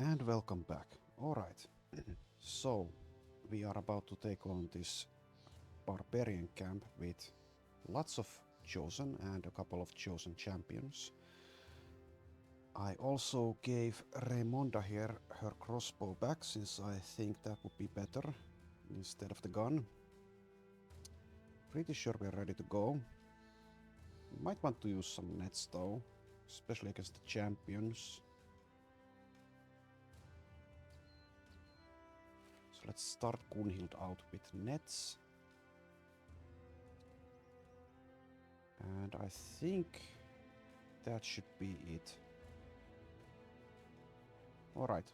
And welcome back. Alright, so we are about to take on this Barbarian camp with lots of chosen and a couple of chosen champions. I also gave Raymonda here her crossbow back since I think that would be better instead of the gun. Pretty sure we're ready to go. Might want to use some nets though, especially against the champions. So let's start Gunhild out with nets. And I think that should be it. Alright.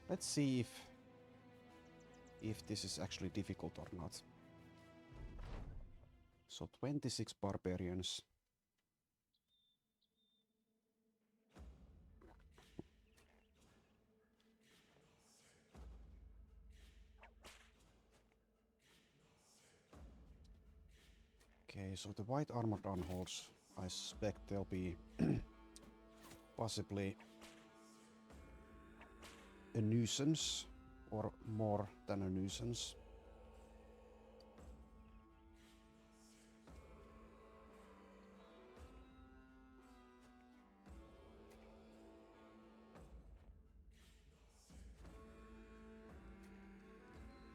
Let's see if this is actually difficult or not. So 26 barbarians. Okay, so the white armored unholds, I suspect they'll be possibly a nuisance or more than a nuisance.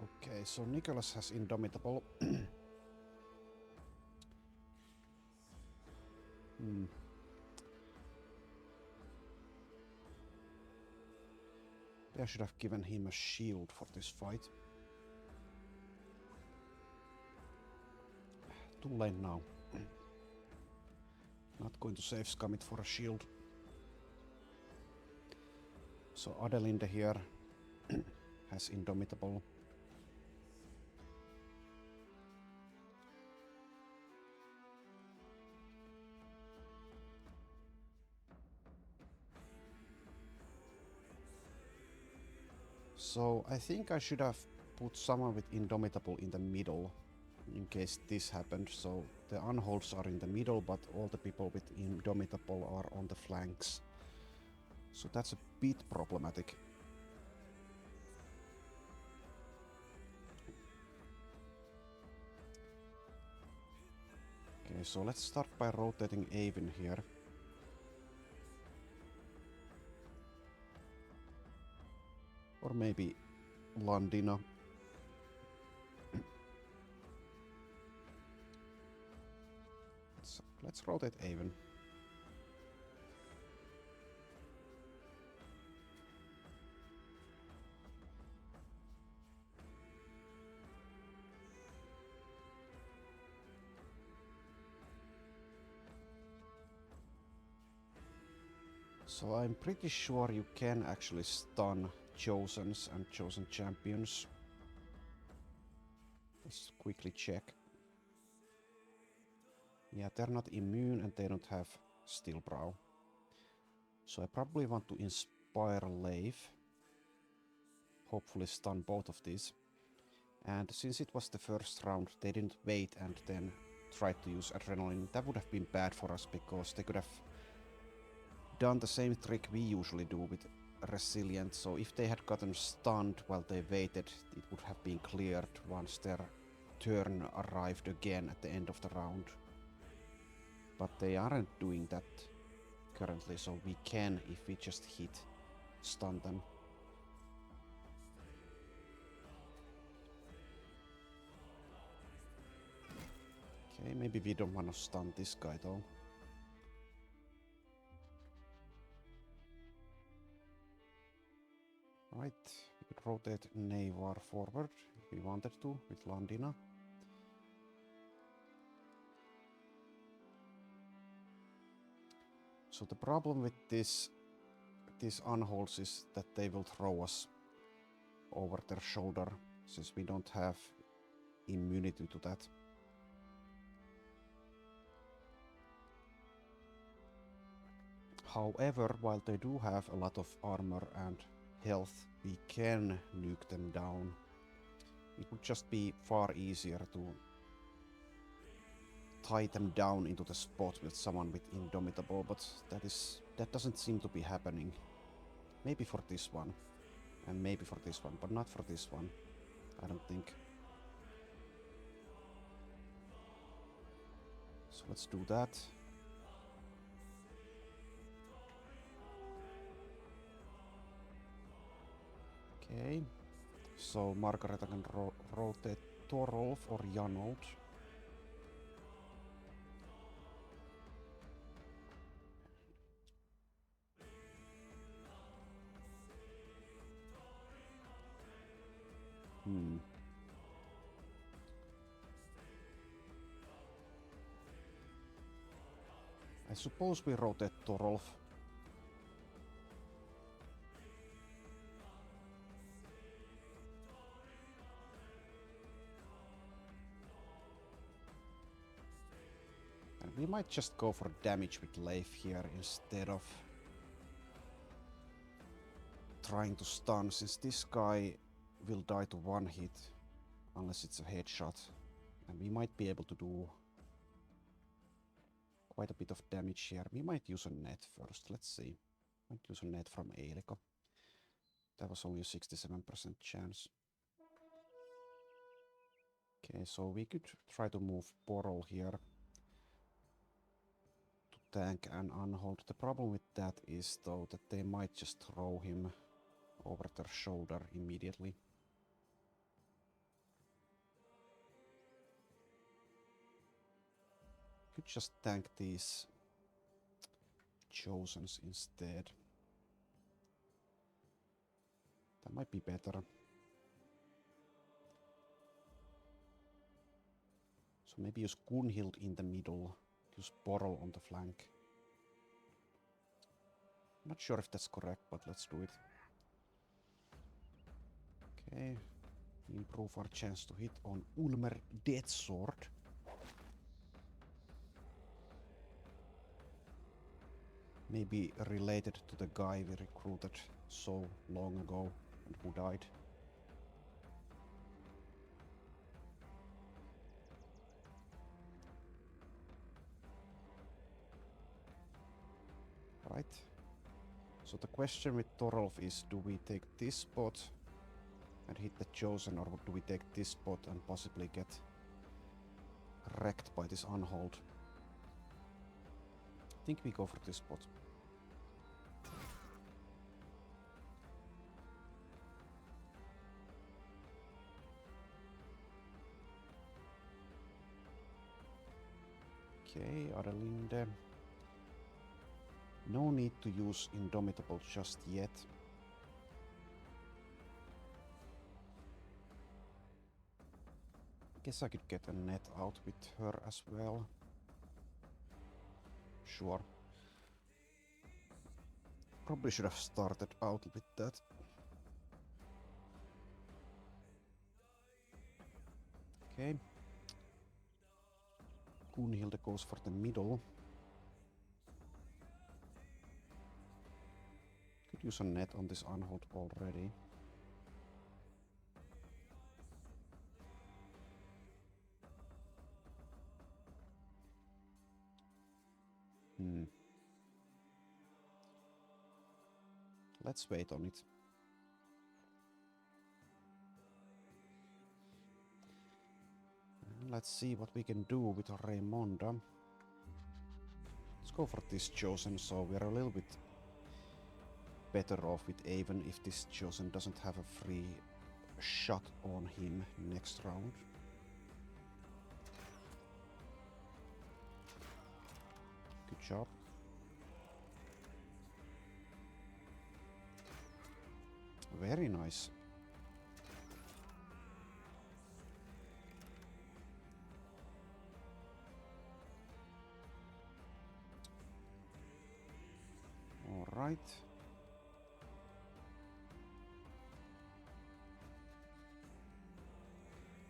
Okay, so Nicholas has Indomitable. I should have given him a shield for this fight. Too late now. Not going to save Skamit for a shield. So Adelinde here has Indomitable. So I think I should have put someone with Indomitable in the middle in case this happened. So the unholds are in the middle, but all the people with Indomitable are on the flanks. So that's a bit problematic. Okay, so let's start by rotating Avin here. Or maybe Landina. Let's rotate Avin. So I'm pretty sure you can actually stun Chosens and Chosen Champions. Let's quickly check. Yeah, they're not immune and they don't have Steel Brow. So I probably want to inspire Leif. Hopefully stun both of these. And since it was the first round, they didn't wait and then tried to use Adrenaline. That would have been bad for us because they could have done the same trick we usually do with Resilient. So if they had gotten stunned while they waited, it would have been cleared once their turn arrived again at the end of the round. But they aren't doing that currently, so we can, if we just hit, stun them. Okay, maybe we don't want to stun this guy though. Right, we could rotate Neivar forward if we wanted to with Landina. So the problem with these unholds is that they will throw us over their shoulder, since we don't have immunity to that. However, while they do have a lot of armor and health, we can nuke them down. It would just be far easier to tie them down into the spot with someone with Indomitable, but that doesn't seem to be happening. Maybe for this one. And maybe for this one, but not for this one. I don't think. So let's do that. Okay. So Margareta can rotate Torolf or Janold. I suppose we rotate Torolf. And we might just go for damage with Leif here instead of trying to stun, since this guy will die to one hit unless it's a headshot. And we might be able to do quite a bit of damage here. We might use a net first, let's see. Might use a net from Eeliko. That was only a 67% chance. Okay, so we could try to move Borol here to tank and unhold. The problem with that is though that they might just throw him over their shoulder immediately. Could just tank these Chosens instead. That might be better. So maybe use Gunhild in the middle, use Borol on the flank. Not sure if that's correct, but let's do it. Okay, improve our chance to hit on Ulmer Deathsword. Maybe related to the guy we recruited so long ago and who died. Right. So the question with Torolf is, do we take this spot and hit the Chosen, or do we take this spot and possibly get wrecked by this unhold? I think we go for this spot. Okay, Adelinde. No need to use Indomitable just yet. Guess I could get a net out with her as well. Sure. Probably should have started out with that. Okay. Gunhild goes for the middle. Could use a net on this unhold already. Let's wait on it. And let's see what we can do with Raymonda. Let's go for this Chosen, so we're a little bit better off with Avon if this Chosen doesn't have a free shot on him next round. Good job. Very nice. All right.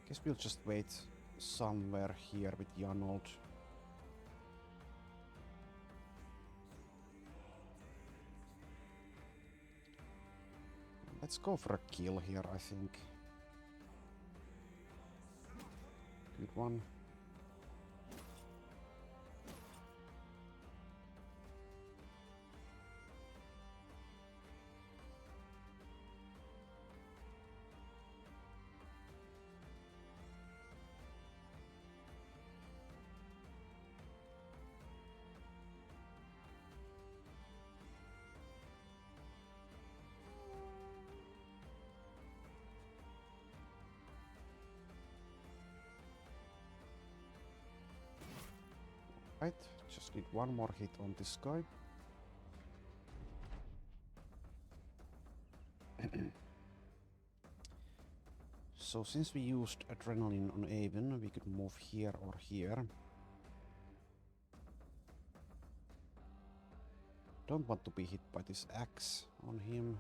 Guess we'll just wait somewhere here with Janold. Let's go for a kill here, I think. Good one. Right, just need one more hit on this guy. So since we used adrenaline on Aven, we could move here or here. Don't want to be hit by this axe on him.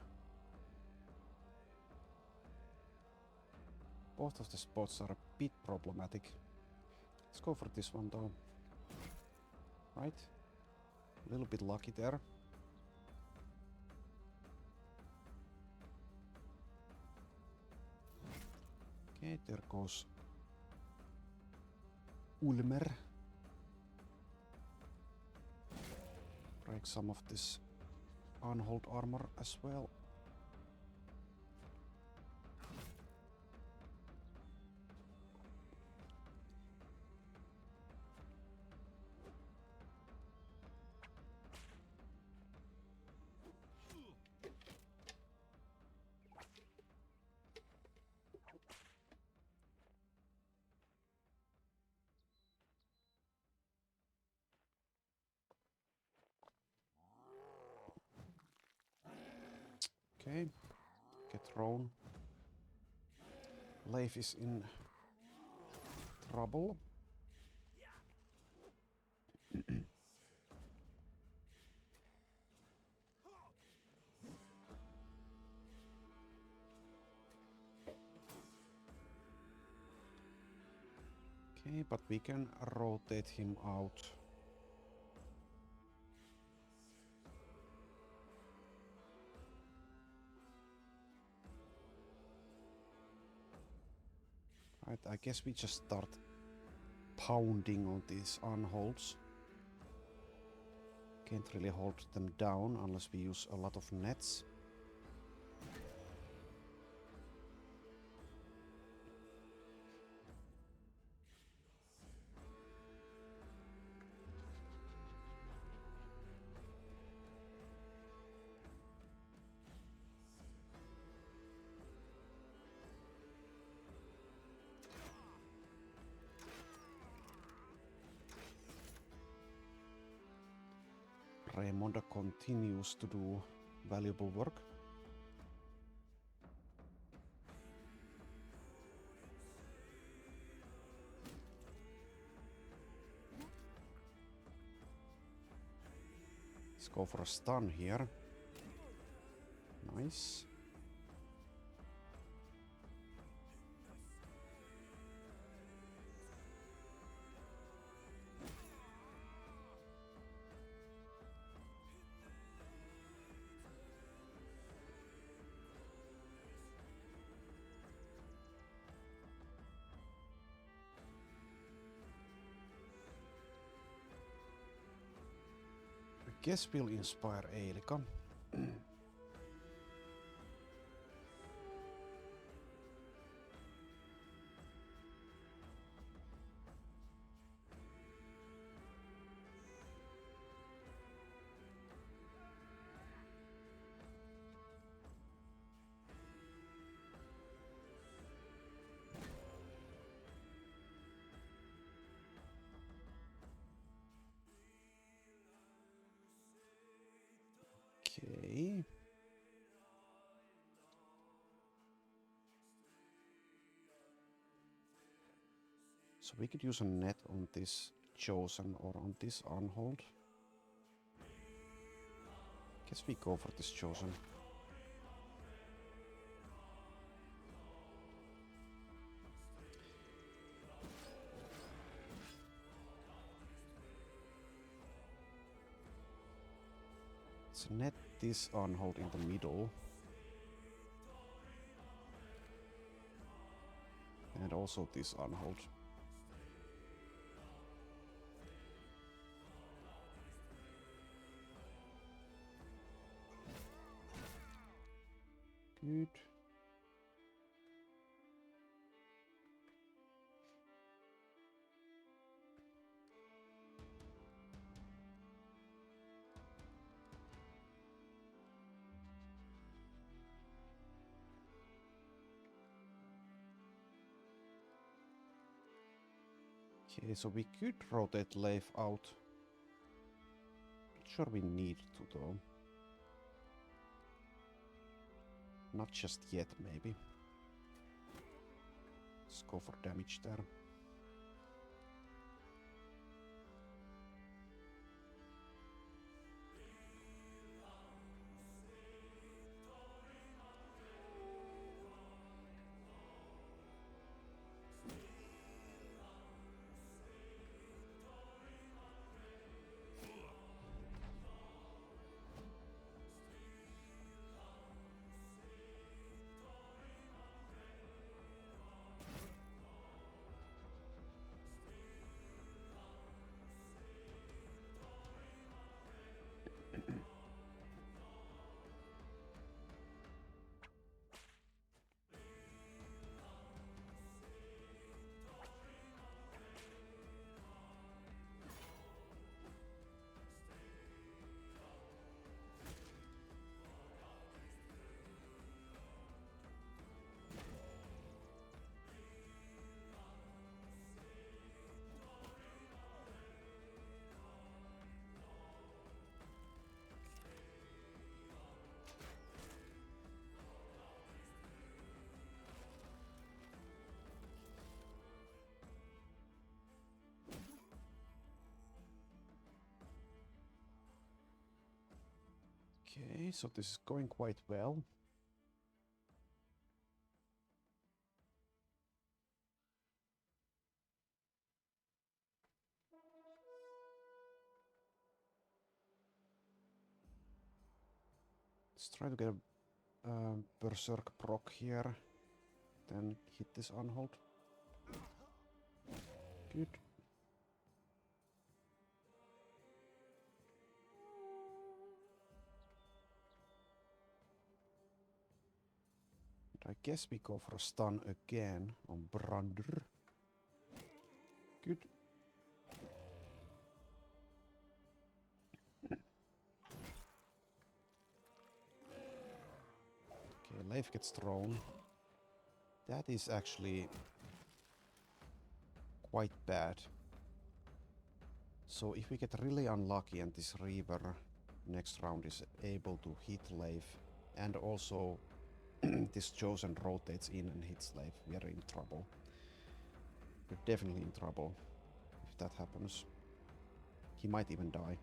Both of the spots are a bit problematic. Let's go for this one though. Right? A little bit lucky there. Okay, there goes Ulmer. Break some of this unhold armor as well. Okay, get thrown. Leif is in trouble. Okay, but we can rotate him out. Right, I guess we just start pounding on these unholds. Can't really hold them down unless we use a lot of nets. Raimonda continues to do valuable work. Let's go for a stun here. Nice. I guess we'll inspire Eilika. Okay. So we could use a net on this Chosen or on this Unhold. Guess we go for this Chosen. Let's net this Unhold in the middle. And also this Unhold. Good. Okay, so we could rotate Leif out sure we need to though. Not just yet, maybe. Let's go for damage there. Okay, so this is going quite well. Let's try to get a Berserk proc here. Then hit this unhold. Good. I guess we go for a stun again on Brandr. Good. Okay, Leif gets thrown. That is actually quite bad. So if we get really unlucky and this Reaver next round is able to hit Leif, and also this Chosen rotates in and hits Leif, we are in trouble. We're definitely in trouble if that happens. He might even die.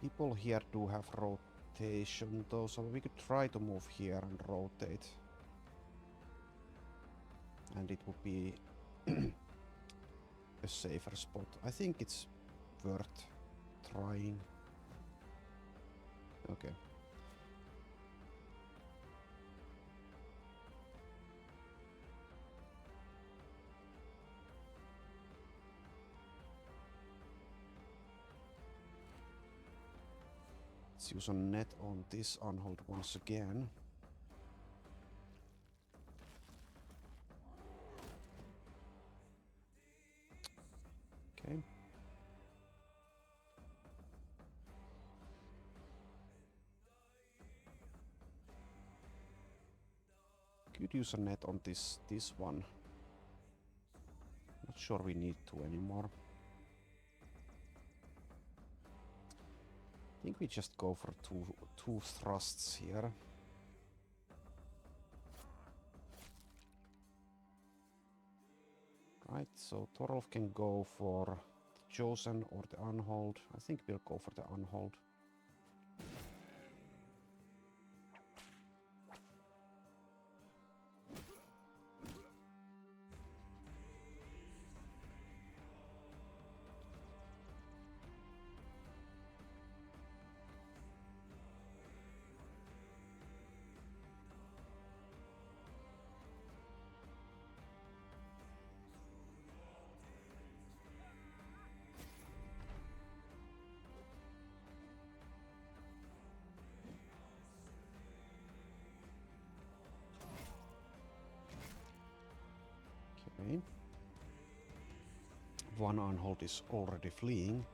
People here do have rotation though, so we could try to move here and rotate. And it would be a safer spot. I think it's worth trying. Okay. Let's use a net on this unhold once again. Okay. Could use a net on this one. Not sure we need to anymore. I think we just go for two thrusts here. Right, so Torolf can go for the Chosen or the Unhold. I think we'll go for the Unhold. Okay. One Unhold is already fleeing.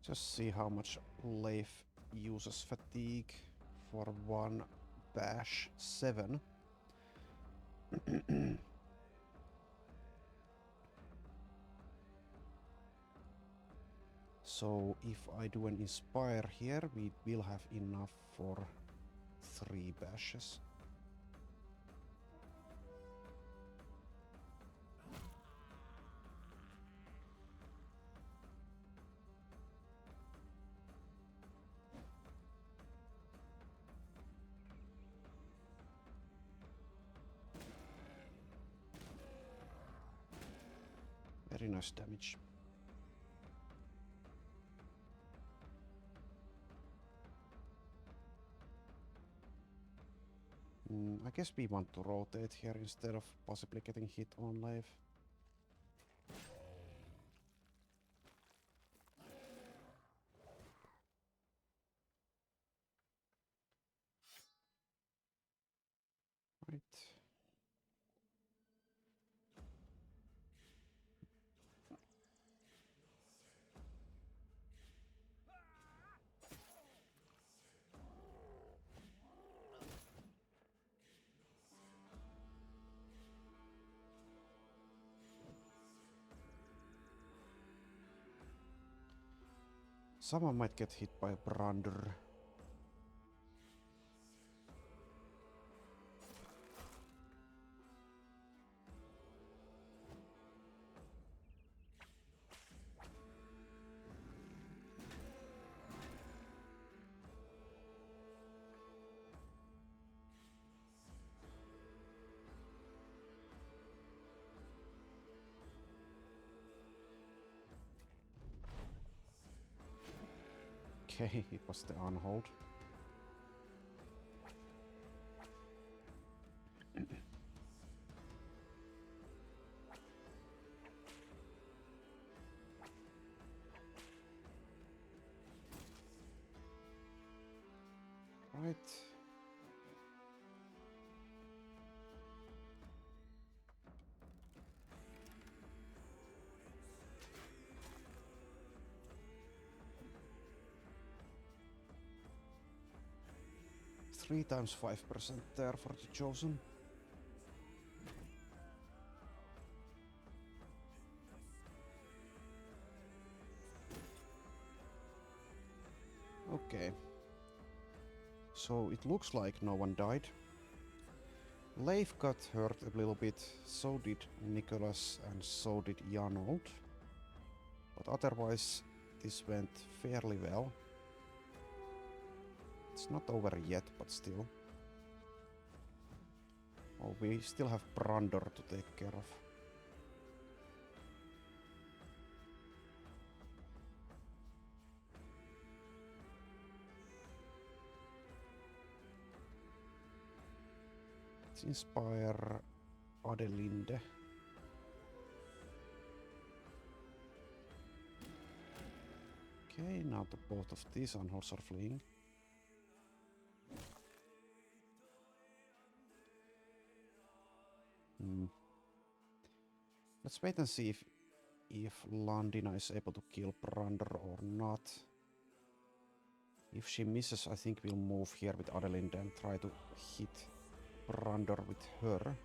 Just see how much Leif uses fatigue for one bash. 7. So if I do an inspire here, we will have enough for 3 bashes. Very nice damage. I guess we want to rotate here instead of possibly getting hit on Leif. Right. Someone might get hit by a Brander. Okay, it was the unhold. Right. Three times 5% there for the chosen. Okay. So it looks like no one died. Leif got hurt a little bit, so did Nicholas and so did Janold. But otherwise this went fairly well. It's not over yet, but still. Oh, we still have Brander to take care of. Let's inspire Adelinde. Okay, now the both of these unholds are fleeing. Let's wait and see if Landina is able to kill Brander or not. If she misses, I think we'll move here with Adelinde and try to hit Brander with her.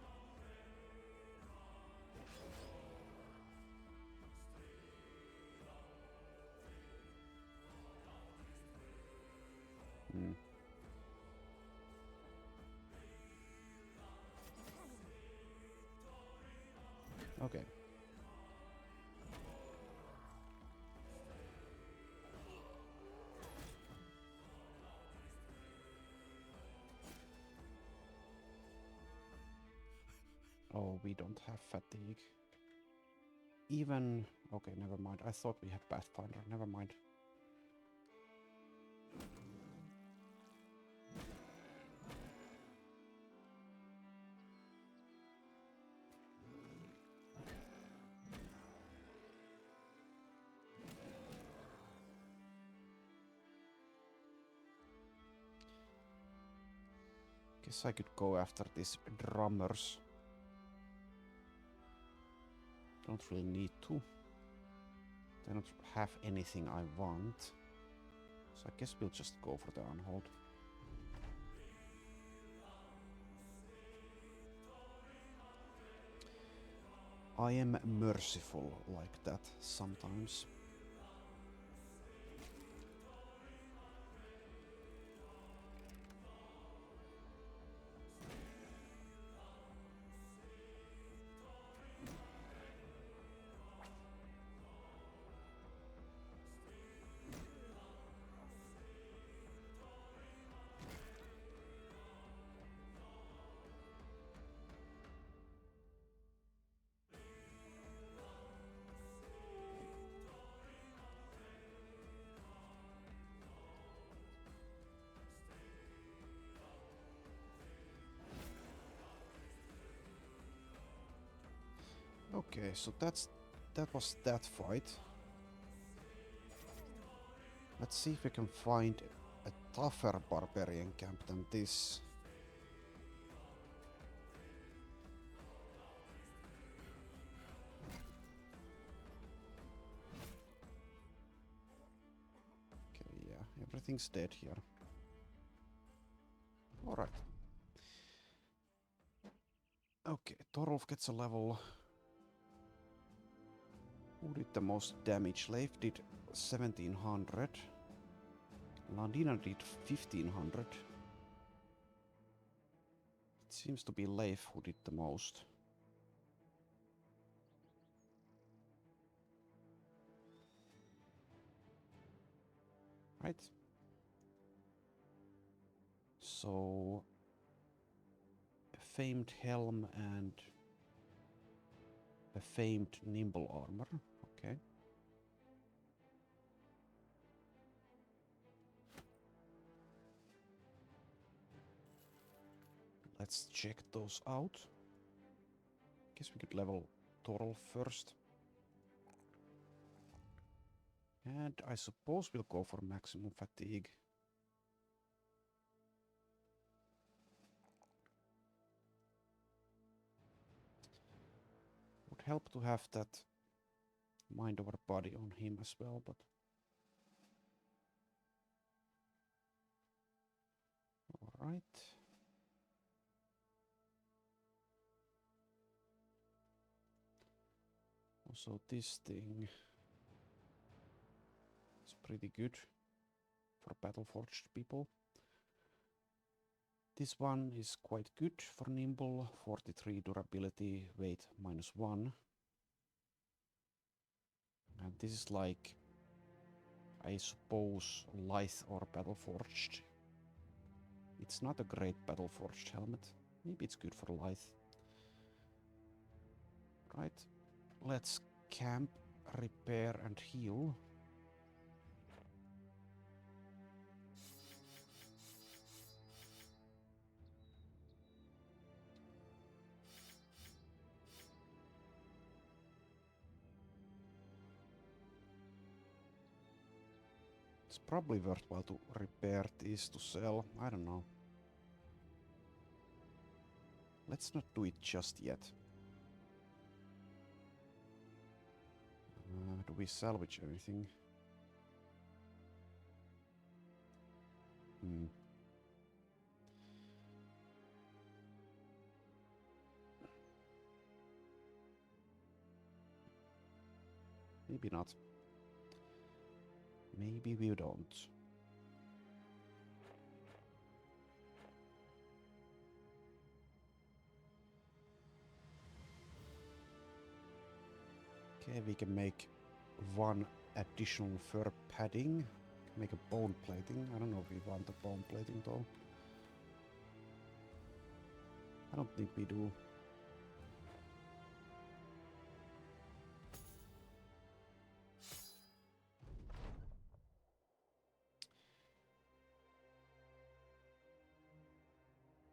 Okay. Oh, we don't have fatigue. Even... Okay, never mind. I thought we had Pathfinder. Never mind. Guess I could go after these drummers. Don't really need to. They don't have anything I want. So I guess we'll just go for the unhold. I am merciful like that sometimes. Okay, so that was that fight. Let's see if we can find a tougher barbarian camp than this. Okay, yeah, everything's dead here. Alright. Okay, Torolf gets a level. Who did the most damage? Leif did 1700. Landina did 1500. It seems to be Leif who did the most. Right? So, a famed helm and a famed nimble armor. Okay. Let's check those out. Guess we could level Torolf first. And I suppose we'll go for maximum fatigue. Would help to have that mind over body on him as well, but alright. Also this thing is pretty good for battle-forged people. This one is quite good for nimble, 43 durability, weight -1. And this is like, I suppose, lithe or battle-forged. It's not a great battle-forged helmet. Maybe it's good for lithe. Right, let's camp, repair and heal. It's probably worthwhile to repair these to sell. I don't know. Let's not do it just yet. Do we salvage everything? Maybe not. Maybe we don't. Okay, we can make one additional fur padding. Make a bone plating. I don't know if we want the bone plating though. I don't think we do.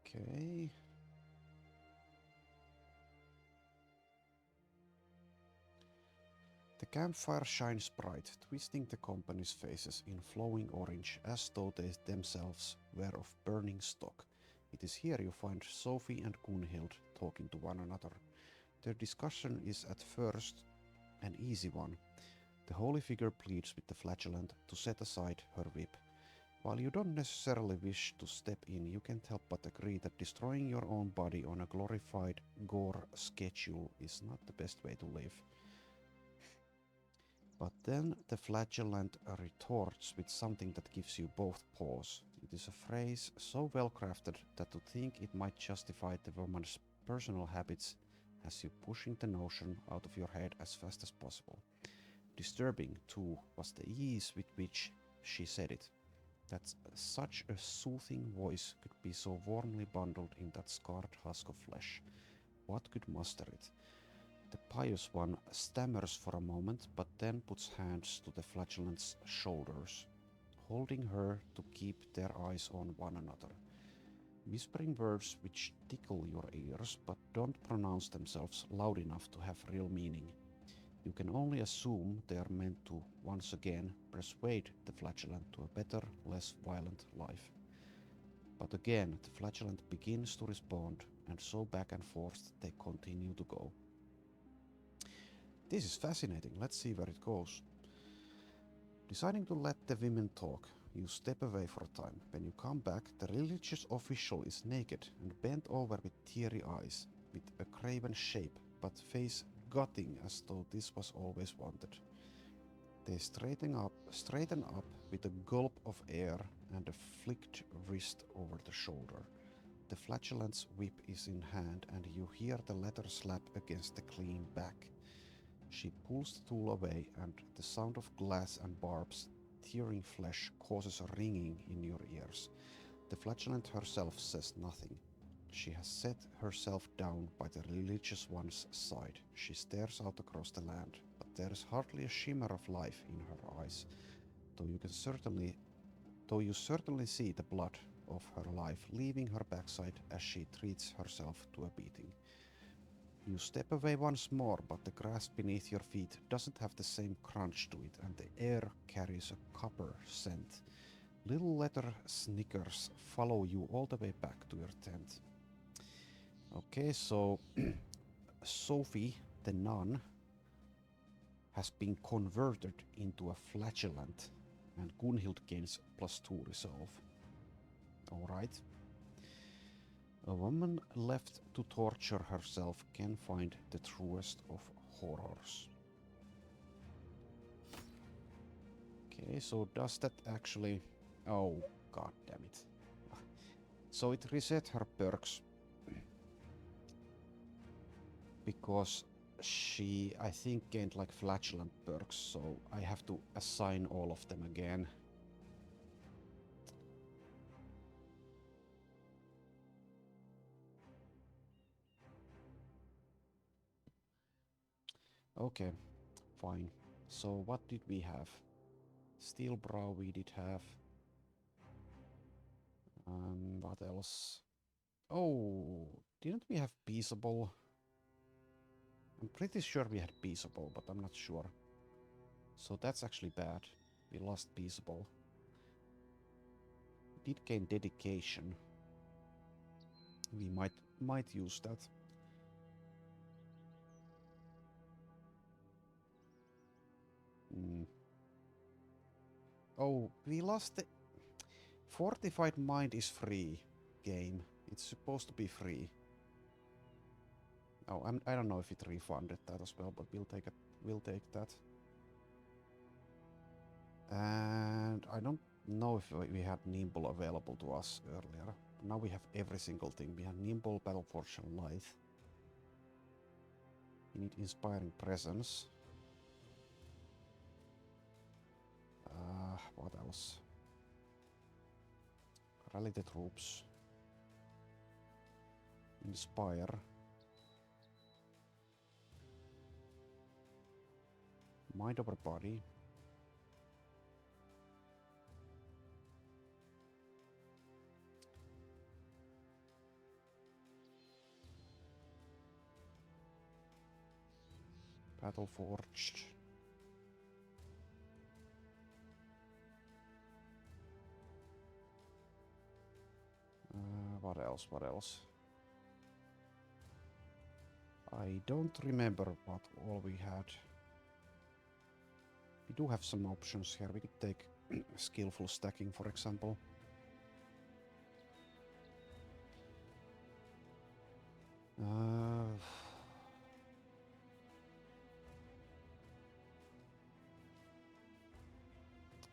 Okay. The campfire shines bright, twisting the company's faces in flowing orange as though they themselves were of burning stock. It is here you find Sophie and Gunhild talking to one another. Their discussion is at first an easy one. The holy figure pleads with the flagellant to set aside her whip. While you don't necessarily wish to step in, you can't help but agree that destroying your own body on a glorified gore schedule is not the best way to live. But then the flagellant retorts with something that gives you both pause. It is a phrase so well crafted that to think it might justify the woman's personal habits has you pushing the notion out of your head as fast as possible. Disturbing, too, was the ease with which she said it. That such a soothing voice could be so warmly bundled in that scarred husk of flesh. What could muster it? The pious one stammers for a moment, but then puts hands to the flagellant's shoulders, holding her to keep their eyes on one another, whispering words which tickle your ears but don't pronounce themselves loud enough to have real meaning. You can only assume they are meant to, once again, persuade the flagellant to a better, less violent life. But again, the flagellant begins to respond, and so back and forth they continue to go. This is fascinating, let's see where it goes. Deciding to let the women talk, you step away for a time. When you come back, the religious official is naked and bent over with teary eyes, with a craven shape, but face gutting as though this was always wanted. They straighten up with a gulp of air and a flicked wrist over the shoulder. The flagellant's whip is in hand and you hear the leather slap against the clean back. She pulls the tool away and the sound of glass and barbs tearing flesh causes a ringing in your ears. The flagellant herself says nothing. She has set herself down by the religious one's side. She stares out across the land, but there is hardly a shimmer of life in her eyes, though you certainly see the blood of her life leaving her backside as she treats herself to a beating. You step away once more, but the grass beneath your feet doesn't have the same crunch to it, and the air carries a copper scent. Little leather snickers follow you all the way back to your tent. Okay, so Sophie, the nun, has been converted into a flagellant, and Gunhild gains +2 resolve. Alright. A woman left to torture herself can find the truest of horrors. Okay, so does that actually... Oh, god damn it. So it reset her perks. Because she, I think, gained like flagellant perks, so I have to assign all of them again. Okay, fine. So what did we have? Steel Brow we did have. What else? Oh, didn't we have Peaceable? I'm pretty sure we had Peaceable, but I'm not sure. So that's actually bad. We lost Peaceable. We did gain Dedication. We might use that. Oh, we lost the... Fortified Mind is free game. It's supposed to be free. Oh, I don't know if it refunded that as well, but we'll take it. We'll take that. And I don't know if we had Nimble available to us earlier. Now we have every single thing. We have Nimble, Battleforge, and Lithe. We need Inspiring Presence. What else? Rally the troops. Inspire. Mind over body. Battle Forged. What else? What else? I don't remember what all we had. We do have some options here. We could take skillful stacking, for example.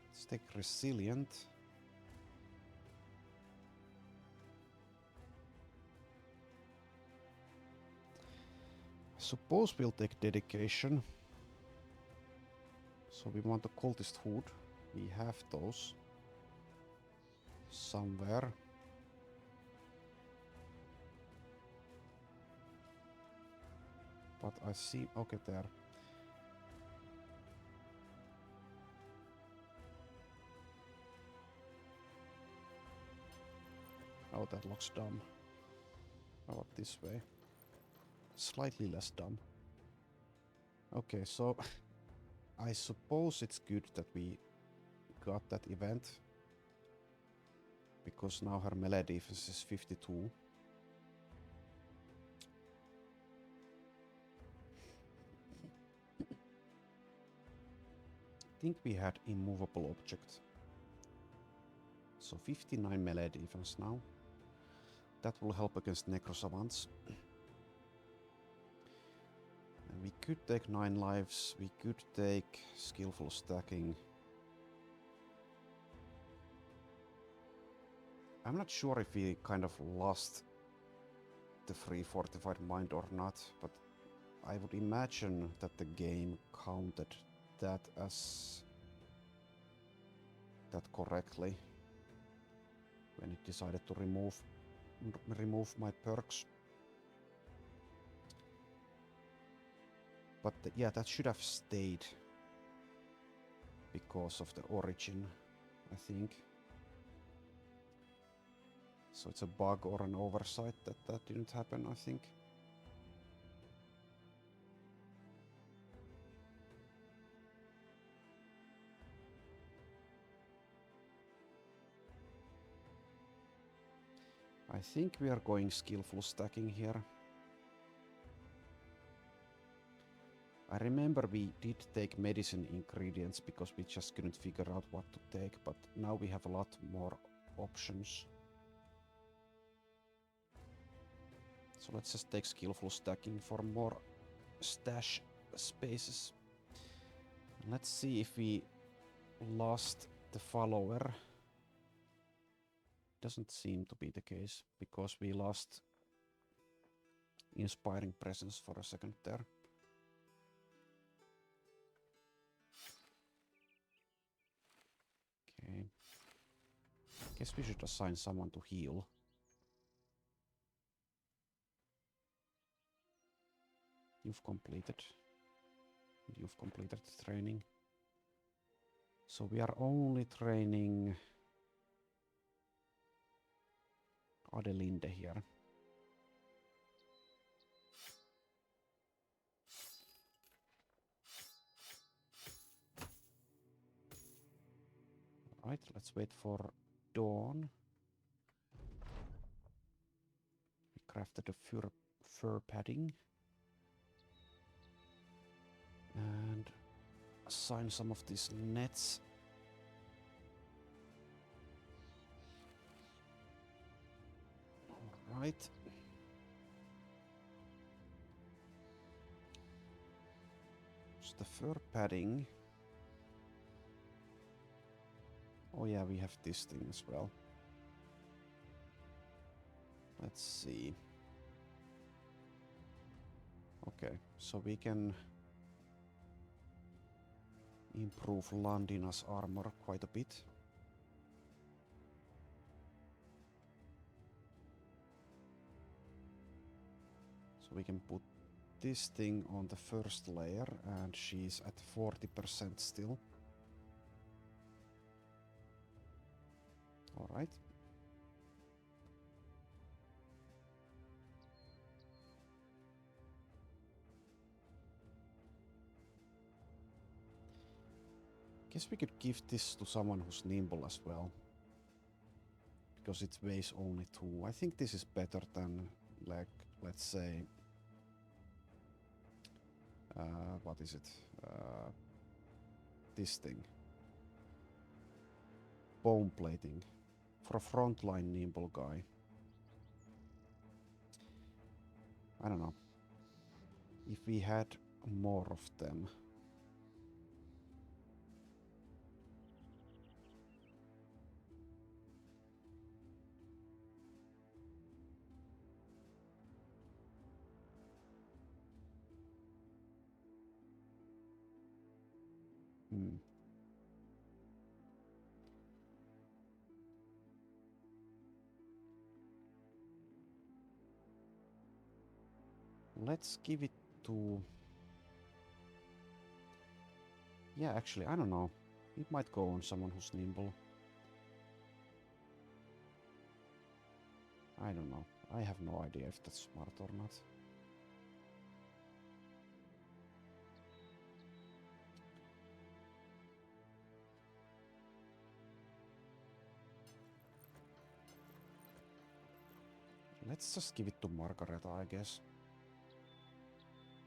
Let's take resilient. I suppose we'll take dedication. So we want the cultist food. We have those somewhere. But I see, okay, there. Oh, that looks dumb. How about this way? Slightly less dumb. Okay, so I suppose it's good that we got that event. Because now her melee defense is 52. I think we had immovable object. So 59 melee defense now. That will help against necrosavants. And we could take 9 lives, we could take skillful stacking. I'm not sure if we kind of lost the free fortified mind or not, but I would imagine that the game counted that as that correctly when it decided to remove my perks. But yeah, that should have stayed because of the origin, I think. So it's a bug or an oversight that that didn't happen, I think. I think we are going skillful stacking here. I remember we did take medicine ingredients because we just couldn't figure out what to take, but now we have a lot more options. So let's just take skillful stacking for more stash spaces. Let's see if we lost the follower. Doesn't seem to be the case because we lost inspiring presence for a second there. Okay. Guess we should assign someone to heal. You've completed the training. So we are only training Adelinde here. Alright, let's wait for dawn. We crafted a fur padding. And assign some of these nets. Alright. So the fur padding. Oh yeah, we have this thing as well. Let's see. Okay, so we can improve Landina's armor quite a bit. So we can put this thing on the first layer and she's at 40% still. Alright. Guess we could give this to someone who's nimble as well. Because it weighs only 2. I think this is better than, like, let's say... what is it? this thing. Bone plating. For a frontline nimble guy. I don't know. If we had more of them. Let's give it to... Yeah, actually, I don't know. It might go on someone who's nimble. I don't know. I have no idea if that's smart or not. Let's just give it to Margareta, I guess.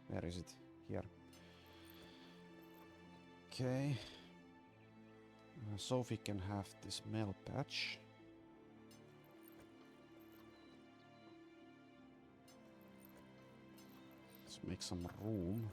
Where is it? Here. Okay. Sophie can have this mail patch. Let's make some room.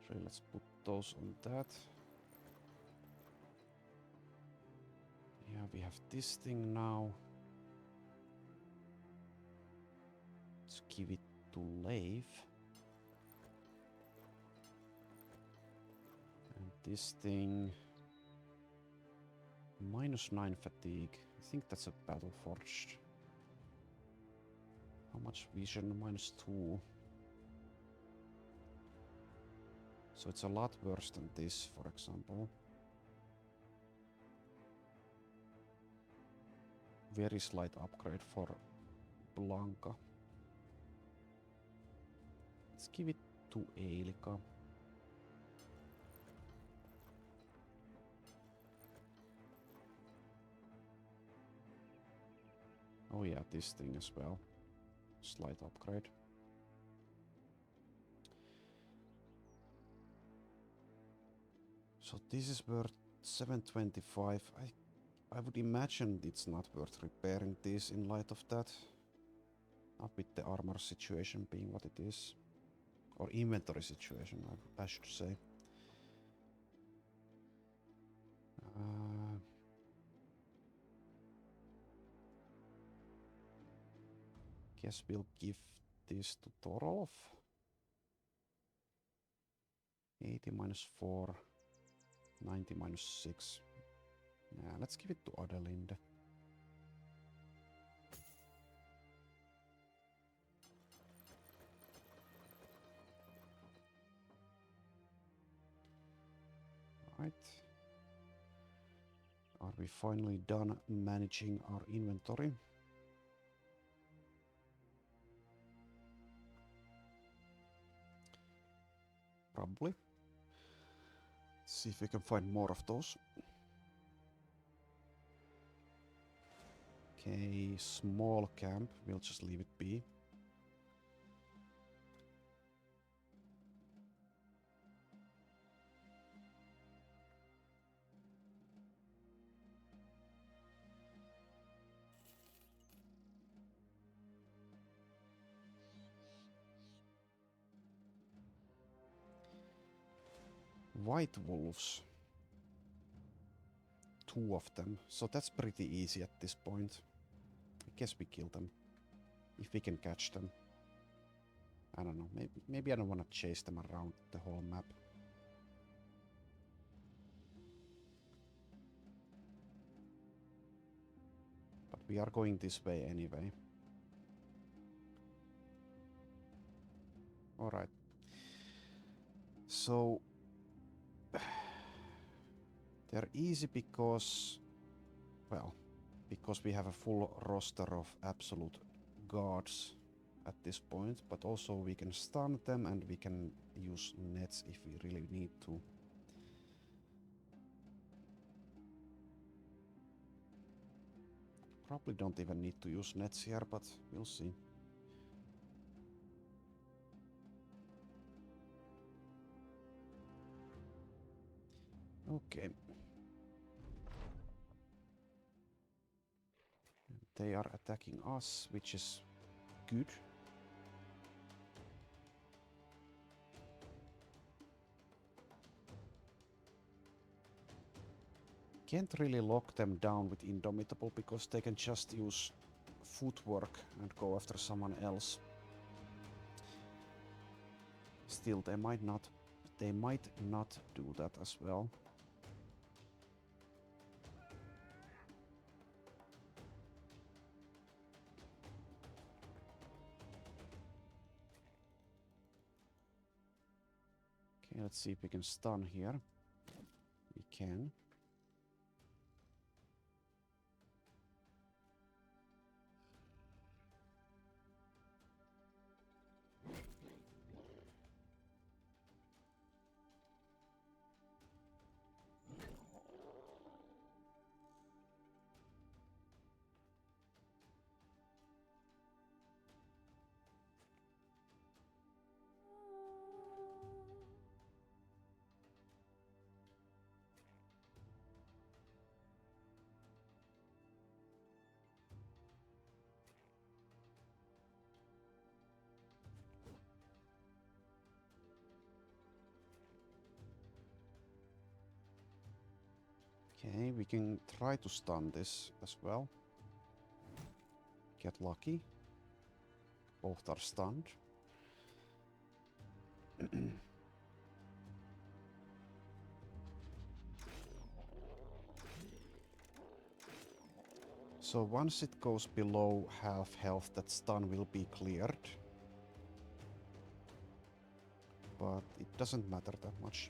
So let's put those on that. Yeah, we have this thing now. Let's give it to Leif. And this thing... -9 fatigue. I think that's a battle forged. How much vision? -2. So it's a lot worse than this, for example. Very slight upgrade for Blanca. Let's give it to Eilika. Oh yeah, this thing as well. Slight upgrade. So this is worth 725. I would imagine it's not worth repairing this in light of that. Not with the armor situation being what it is. Or inventory situation, I should say. Guess we'll give this to Torolf. 80 -4. 90 -6. Yeah, let's give it to Adelinde. Right. Are we finally done managing our inventory? Probably. Let's see if we can find more of those. Okay, small camp. We'll just leave it be. White wolves. 2 of them. So that's pretty easy at this point. I guess we kill them. If we can catch them. I don't know. Maybe I don't want to chase them around the whole map. But we are going this way anyway. Alright. So... they're easy because... well, because we have a full roster of absolute gods at this point, but also we can stun them and we can use nets if we really need to. Probably don't even need to use nets here, but we'll see. Okay. They are attacking us, which is good. Can't really lock them down with Indomitable because they can just use footwork and go after someone else. Still, they might not do that as well. Okay, let's see if we can stun here. We can. Okay, we can try to stun this as well. Get lucky. Both are stunned. So once it goes below half health, that stun will be cleared. But it doesn't matter that much.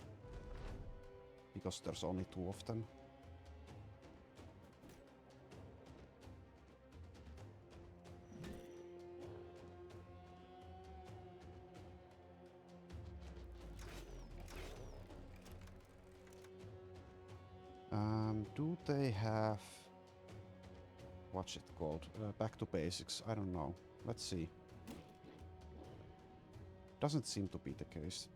Because there's only 2 of them. Do they have... what's it called? Back to basics. I don't know. Let's see. Doesn't seem to be the case.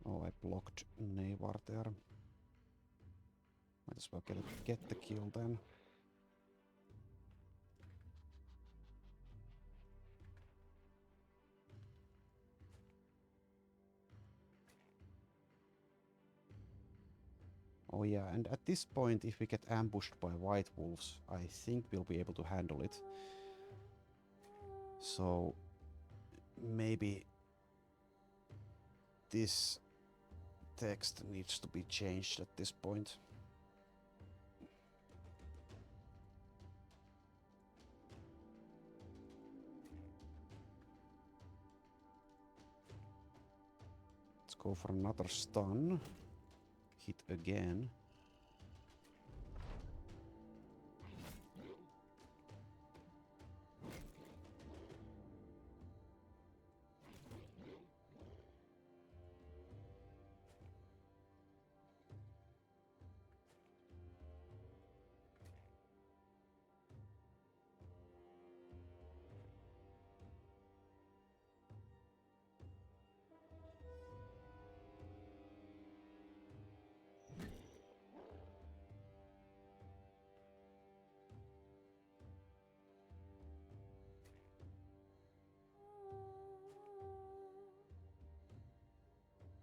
Oh, I blocked Neivar there. Might as well get the kill then. Oh yeah, and at this point, if we get ambushed by white wolves, I think we'll be able to handle it. So maybe this text needs to be changed at this point. Let's go for another stun. Hit again.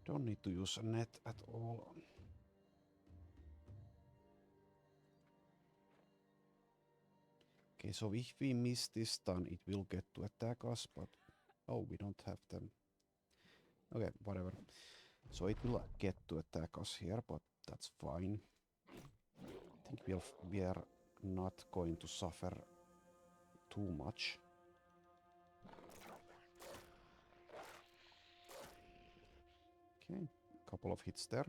Don't need to use a net at all. Okay, so if we miss this stun, it will get to attack us, but... oh, we don't have them. Okay, whatever. So it will get to attack us here, but that's fine. I think we are not going to suffer too much. Okay, Couple of hits there.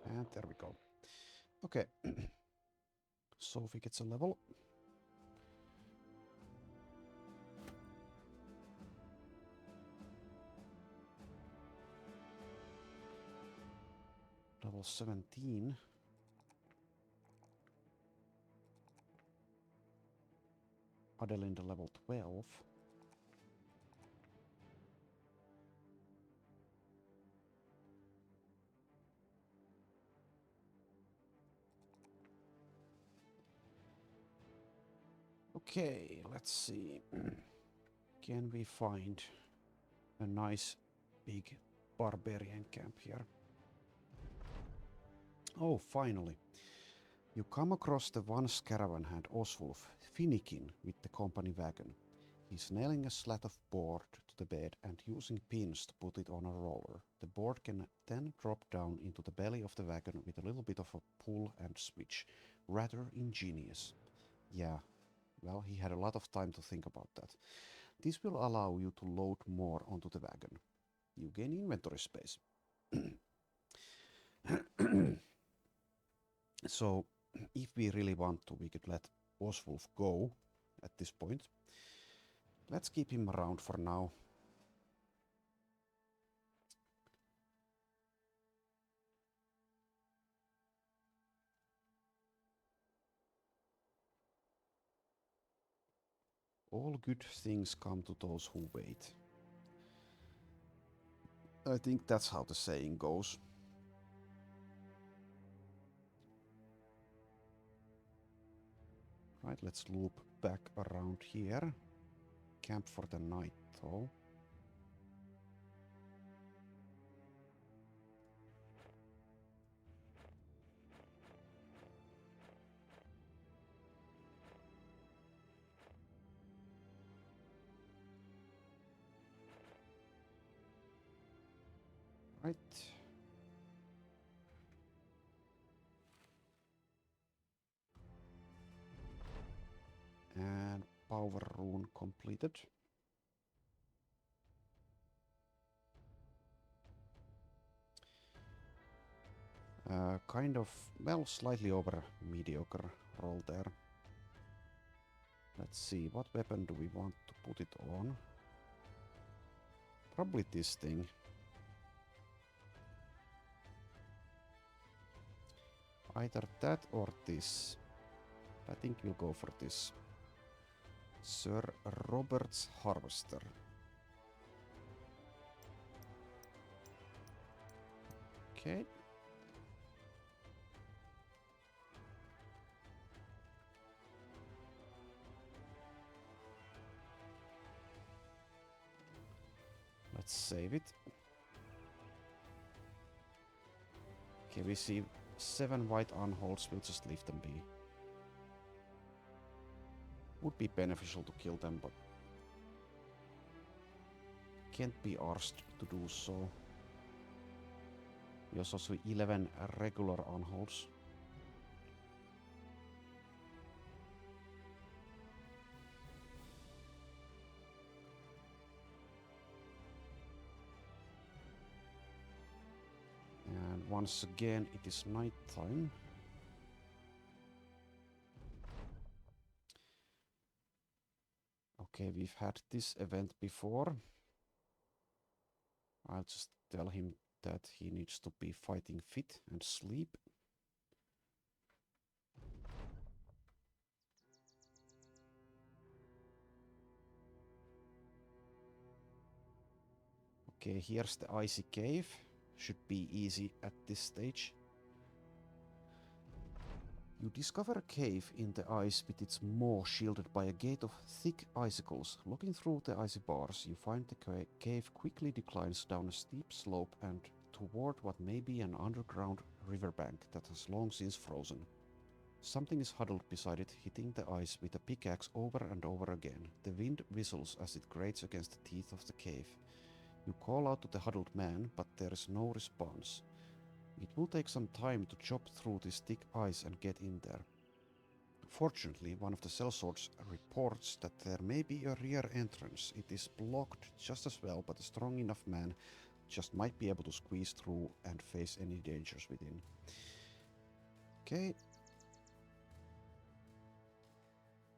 And there we go. Okay. Sophie gets a level. Level 17. Adelinda level 12. Okay, let's see. Can we find a nice big barbarian camp here? Oh, finally. You come across the once caravan hand Oswulf, finicking with the company wagon. He's nailing a slat of board to the bed and using pins to put it on a roller. The board can then drop down into the belly of the wagon with a little bit of a pull and switch. Rather ingenious. Yeah, well, he had a lot of time to think about that. This will allow you to load more onto the wagon. You gain inventory space. So, if we really want to, we could let Oswulf go at this point. Let's keep him around for now. All good things come to those who wait. I think that's how the saying goes. Right, let's loop back around here. Camp for the night, though. Right. And power rune completed. Kind of, well, slightly over mediocre roll there. Let's see, what weapon do we want to put it on? Probably this thing. Either that or this. I think we'll go for this. Sir Robert's Harvester. Okay. Let's save it. Okay, we see 7 white unholds. We'll just leave them be. Would be beneficial to kill them, but can't be arsed to do so. We also see 11 regular unholds. And once again, it is night time. Okay, we've had this event before. I'll just tell him that he needs to be fighting fit and sleep. Okay, here's the icy cave. Should be easy at this stage. You discover a cave in the ice with its maw shielded by a gate of thick icicles. Looking through the icy bars, you find the cave quickly declines down a steep slope and toward what may be an underground riverbank that has long since frozen. Something is huddled beside it, hitting the ice with a pickaxe over and over again. The wind whistles as it grates against the teeth of the cave. You call out to the huddled man, but there is no response. It will take some time to chop through this thick ice and get in there. Fortunately, one of the sellswords reports that there may be a rear entrance. It is blocked just as well, but a strong enough man just might be able to squeeze through and face any dangers within. Okay.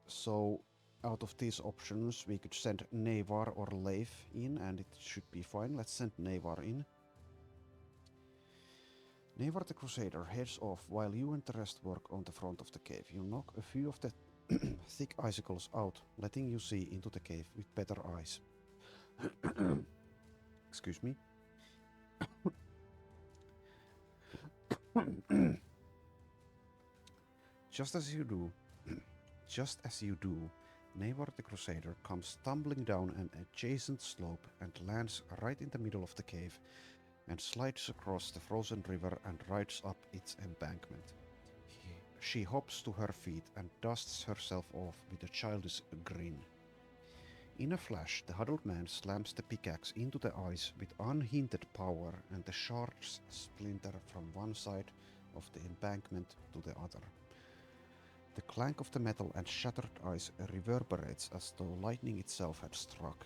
So, out of these options, we could send Navar or Leif in, and it should be fine. Let's send Navar in. Navar the Crusader heads off while you and the rest work on the front of the cave. You knock a few of the thick icicles out, letting you see into the cave with better eyes. Excuse me. Just as you do, Navar the Crusader comes tumbling down an adjacent slope and lands right in the middle of the cave and slides across the frozen river and rides up its embankment. She hops to her feet and dusts herself off with a childish grin. In a flash, the huddled man slams the pickaxe into the ice with unhindered power, and the shards splinter from one side of the embankment to the other. The clank of the metal and shattered ice reverberates as though lightning itself had struck.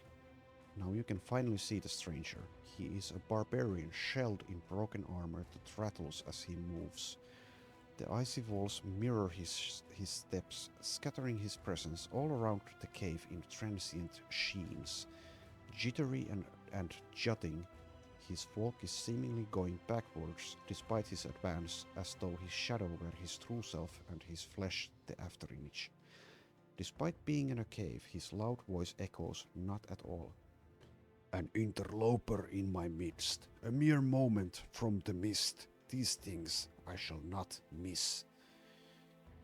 Now you can finally see the stranger. He is a barbarian shelled in broken armor that rattles as he moves. The icy walls mirror his steps, scattering his presence all around the cave in transient sheens. Jittery and jutting, his walk is seemingly going backwards despite his advance, as though his shadow were his true self and his flesh the afterimage. Despite being in a cave, his loud voice echoes not at all. An interloper in my midst, a mere moment from the mist. These things I shall not miss.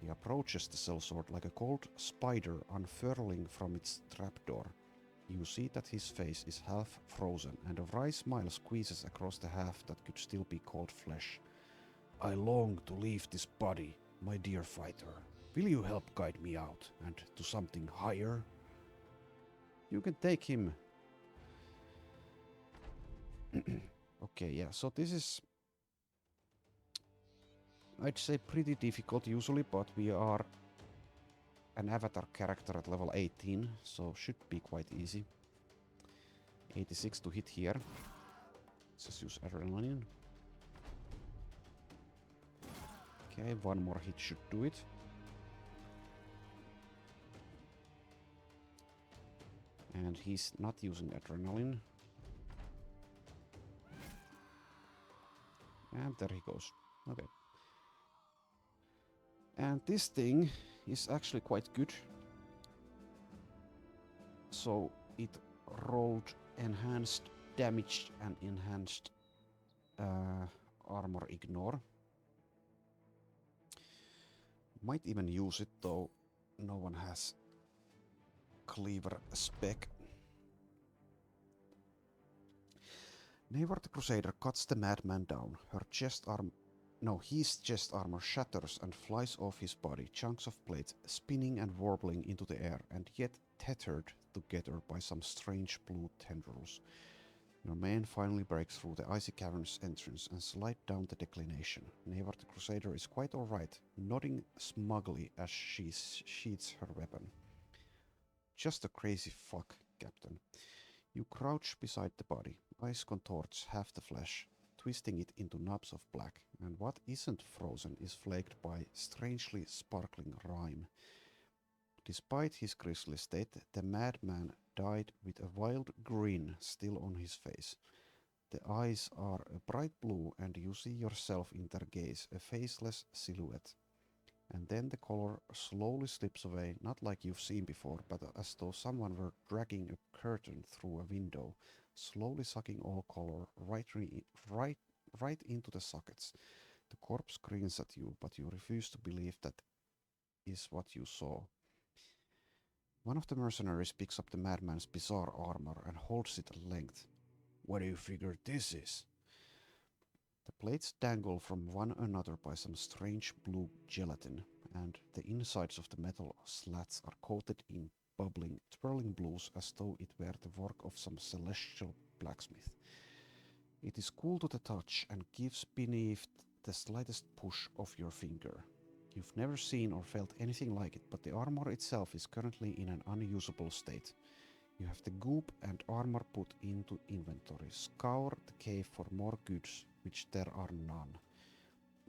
He approaches the sellsword like a cold spider unfurling from its trapdoor. You see that his face is half frozen, and a wry smile squeezes across the half that could still be called flesh. I long to leave this body, my dear fighter. Will you help guide me out, and to something higher? You can take him. Okay, yeah, so this is, I'd say, pretty difficult usually, but we are an avatar character at level 18, so should be quite easy. 86 to hit here. Let's just use adrenaline. Okay, one more hit should do it. And he's not using adrenaline. And there he goes. Okay. And this thing is actually quite good. So it rolled enhanced damage and enhanced armor ignore. Might even use it, though no one has cleaver spec. Navar the Crusader cuts the madman down. His chest armor shatters and flies off his body, chunks of plate spinning and warbling into the air, and yet tethered together by some strange blue tendrils. Your man finally breaks through the icy cavern's entrance and slides down the declination. Navar the Crusader is quite alright, nodding smugly as she sheathes her weapon. Just a crazy fuck, Captain. You crouch beside the body. Ice contorts half the flesh, twisting it into knobs of black, and what isn't frozen is flaked by strangely sparkling rime. Despite his grisly state, the madman died with a wild grin still on his face. The eyes are a bright blue, and you see yourself in their gaze, a faceless silhouette. And then the color slowly slips away, not like you've seen before, but as though someone were dragging a curtain through a window, slowly sucking all color right into the sockets. The corpse grins at you, but you refuse to believe that is what you saw. One of the mercenaries picks up the madman's bizarre armor and holds it at length. What do you figure this is? The plates dangle from one another by some strange blue gelatin, and the insides of the metal slats are coated in bubbling, twirling blues as though it were the work of some celestial blacksmith. It is cool to the touch and gives beneath the slightest push of your finger. You've never seen or felt anything like it, but the armor itself is currently in an unusable state. You have the goop and armor put into inventory. Scour the cave for more goods, which there are none.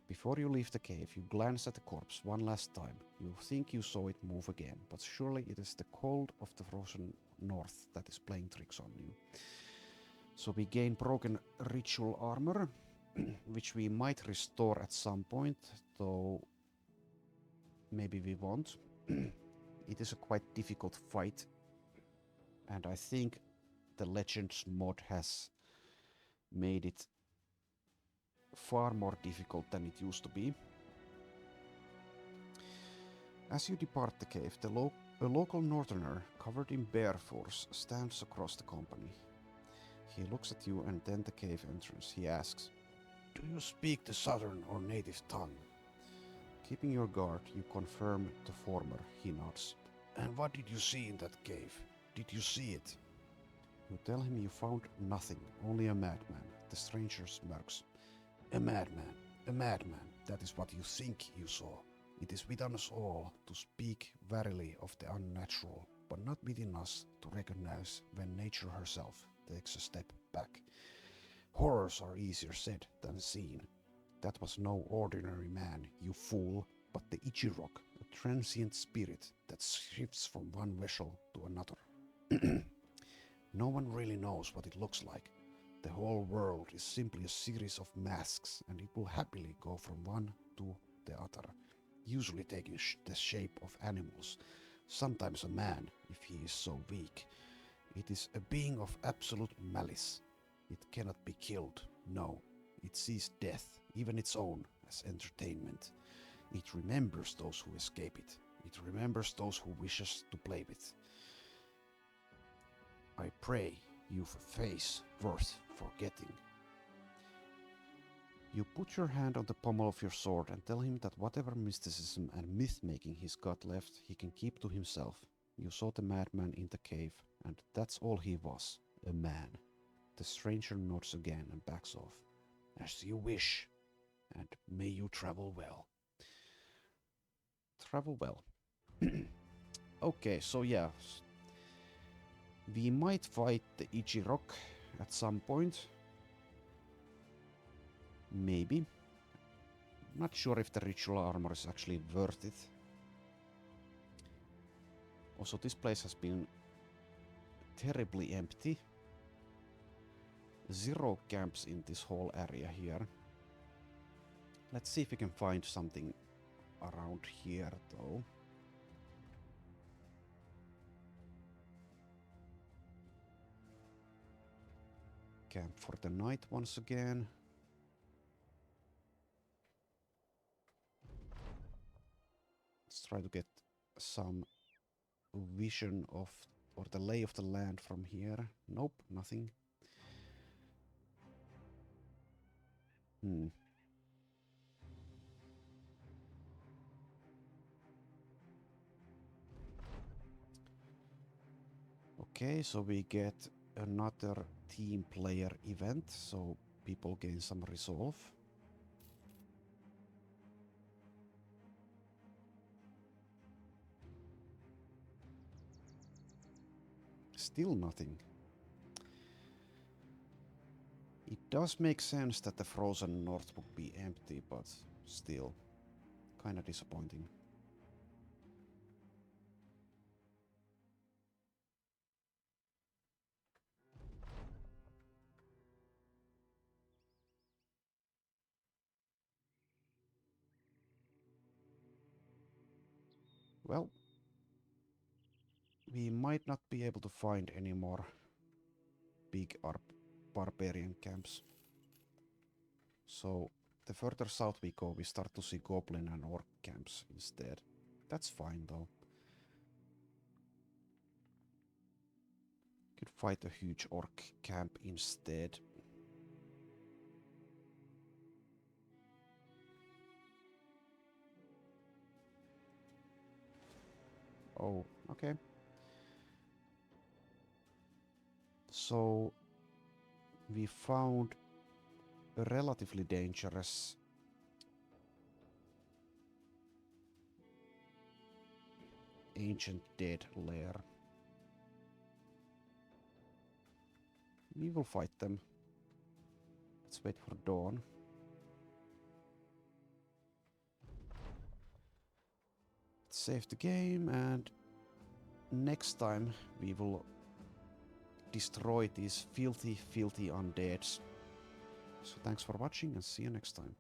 Before you leave the cave, you glance at the corpse one last time. You think you saw it move again, but surely it is the cold of the frozen north that is playing tricks on you. So we gain broken ritual armor, which we might restore at some point, though maybe we won't. It is a quite difficult fight, and I think the Legends mod has made it far more difficult than it used to be. As you depart the cave, a local northerner covered in bear furs stands across the company. He looks at you and then the cave entrance. He asks, "Do you speak the southern or native tongue?" Keeping your guard, you confirm the former. He nods. "And what did you see in that cave? Did you see it?" You tell him you found nothing, only a madman. The stranger smirks. "A madman, a madman, that is what you think you saw. It is within us all to speak warily of the unnatural, but not within us to recognize when nature herself takes a step back. Horrors are easier said than seen. That was no ordinary man, you fool, but the Ichirok, a transient spirit that shifts from one vessel to another. No one really knows what it looks like. The whole world is simply a series of masks, and it will happily go from one to the other, usually taking the shape of animals, sometimes a man if he is so weak. It is a being of absolute malice. It cannot be killed, no. It sees death, even its own, as entertainment. It remembers those who escape it. It remembers those who wishes to play with. I pray you've a face worth forgetting." You put your hand on the pommel of your sword and tell him that whatever mysticism and myth-making he's got left, he can keep to himself. You saw the madman in the cave, and that's all he was, a man. The stranger nods again and backs off. "As you wish, and may you travel well." Travel well. Okay, so yeah. We might fight the Ichirok at some point. Maybe. Not sure if the ritual armor is actually worth it. Also, this place has been terribly empty. 0 camps in this whole area here. Let's see if we can find something around here, though. Camp for the night once again. Let's try to get some vision of, or the lay of the land from here. Nope, nothing. Okay, so we get another team player event, so people gain some resolve. Still nothing. It does make sense that the frozen north would be empty, but still, kinda disappointing. Well, we might not be able to find any more big barbarian camps. So the further south we go, we start to see goblin and orc camps instead. That's fine though. Could fight a huge orc camp instead. Oh, okay. So we found a relatively dangerous ancient dead lair. We will fight them. Let's wait for dawn. Let's save the game, and next time we will destroy these filthy undeads. So thanks for watching and see you next time.